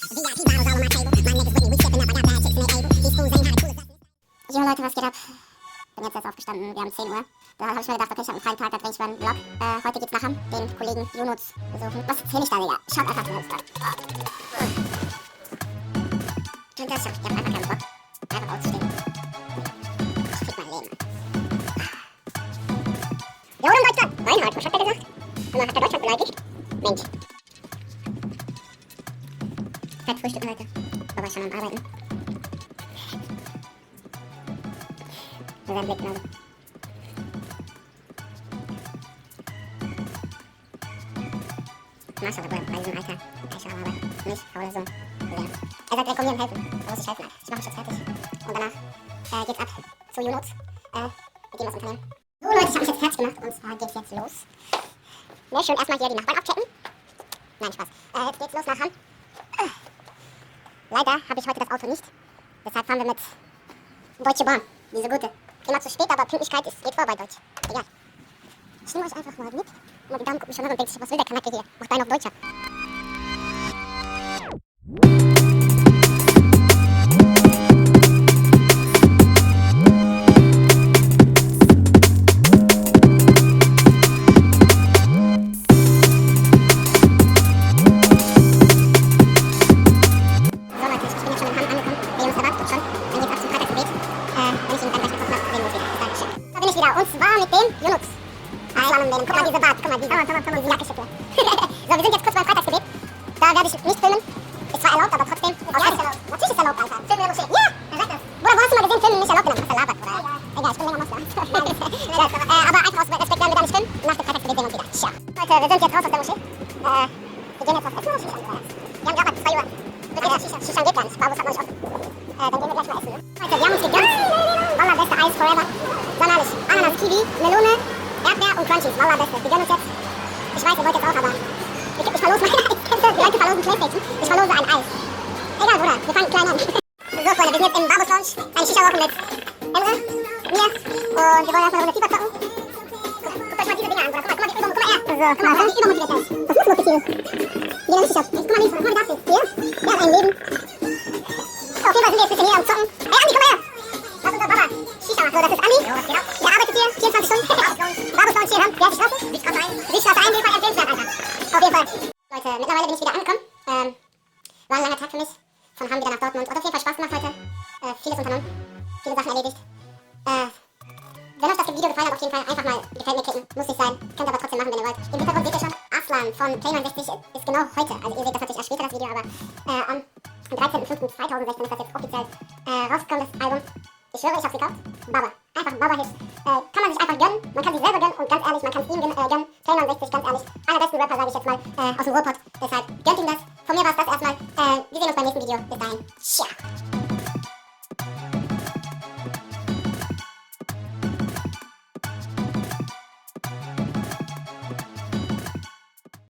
Jo Leute, was geht ab? Bin jetzt erst aufgestanden, wir haben 10 Uhr. Da habe ich mir gedacht, okay, ich habe einen freien Tag, da drehe ich mal einen Vlog. Heute geht's nachher den Kollegen Junuz besuchen. Was erzähl ich da, Digga? Schaut einfach zu uns da. Und das ich hab einfach keinen Bock, einfach auszustehen. Ich krieg mein Leben. Ja, oder in Deutschland? Reinhard, was hat der gesagt? Hat der Deutschland beleidigt? Mensch. Fett frühstücken heute. Baba ist schon am Arbeiten. Mit seinem Blick genauso. Marshall, bei diesem Alter. Er ist schon am Arbeiten. Nicht faule Sohn. Er sagt, komm hier und helfen. Da muss ich helfen. Ich mach mich jetzt fertig. Und danach geht's ab zu Junuz. Mit dem was unternehmen. So Leute, ich hab mich jetzt fertig gemacht. Und zwar geht's jetzt los. Ne, schön erstmal hier die Nachbarn abchecken. Nein, Spaß. Jetzt geht's los nach Hamm. Leider habe ich heute das Auto nicht. Deshalb fahren wir mit Deutsche Bahn. Diese gute. Immer zu spät, aber Pünktlichkeit geht vor bei Deutsch. Egal. Ich nehme euch einfach mal mit. Und die Damen gucken mich schon an und denken sich, was will der Kanacke hier? Macht einen auf Deutscher. Und zwar mit dem Junuz. Guck mal diese Bart, guck mal diese Jacke hier. So, wir sind jetzt kurz beim Freitagsgebet. Da werde ich nicht filmen. Ist zwar erlaubt, aber trotzdem. Ja, ist erlaubt. Natürlich ist erlaubt, Alter. Filmen in der Moschee. Ja, wer sagt das? Bruder, wo hast du mal gesehen, filmen nicht erlaubt? Dann hast du labert, oder? Egal, ich bin länger Moslem. Aber einfach aus Respekt werden wir da nicht filmen. Nach dem Freitagsgebet sehen wir uns wieder. Ciao. Leute, wir sind jetzt raus aus der Moschee. Wir gehen jetzt was essen oder Shisha? Wir haben gerade 2 Uhr. Shisha geht gar nicht. Barbus hat noch nicht offen. Dann gehen wir gleich mal essen. Leute, wir haben uns gegönnt. Wallah, beste Eis forever. Sonderlich. Ananas, Kiwi, Melone, Erdbeer und Crunchies. Wallah, beste. Wir gönnen uns jetzt. Ich weiß, ihr wollt jetzt auch, aber ich verlose meine Eiskette. Die Leute verlosen Playstation. Ich verlose ein Eis. Egal, Bruder. Wir fangen klein an. So, Freunde, wir sind jetzt im Barbus Lounge. Eine Shisha rauchen mit Emre, mir. Und wir wollen erstmal eine FIFA zocken. Guckt euch mal diese Dinger an, Bruder. Guck mal her. So, guck mal, ich übermotiviert sein. Das ist motiviert. Hier eine Shisha. Guck mal, guck mal, das hier. Wir haben ein Leben. Auf jeden Fall sind wir jetzt ein bisschen hier am Zocken. Ey, Andi, komm mal her. Das ist unser Baba. Shisha. So, das ist Andi. Jo, was geht ab? Der arbeitet hier 24 Stunden. Barbus Lounge hier in Hamm. Wie heißt die Straße? Wiesstraße 1. Wiesstraße 1, jeden Fall empfehlenswert, Alter. Auf jeden Fall. Leute, mittlerweile bin ich wieder angekommen. War ein langer Tag für mich. Von Hamm wieder nach Dortmund. Hat auf jeden Fall Spaß gemacht heute. Vieles unternommen. Viele Sachen erledigt. Wenn euch das Video gefallen hat, auf jeden Fall einfach mal gefällt mir klicken. Muss nicht sein. Könnt aber trotzdem machen, wenn ihr wollt. Im Hintergrund seht ihr schon, Aslan von Play69 ist genau heute. Also ihr seht das natürlich erst später, das Video, aber am 13.05.2016 ist das jetzt offiziell rausgekommen, das Album. Ich schwöre, ich hab's gekauft. Baba. Einfach Baba-Hits. Kann man sich einfach gönnen. Man kann sich selber gönnen und ganz ehrlich, man kann es ihm gönnen. Play69, ganz ehrlich. Einer der besten Rapper, sage ich jetzt mal, aus dem Ruhrpott. Deshalb gönnt ihm das. Von mir war's das erstmal. Wir sehen uns beim nächsten Video. Bis dahin. Ciao.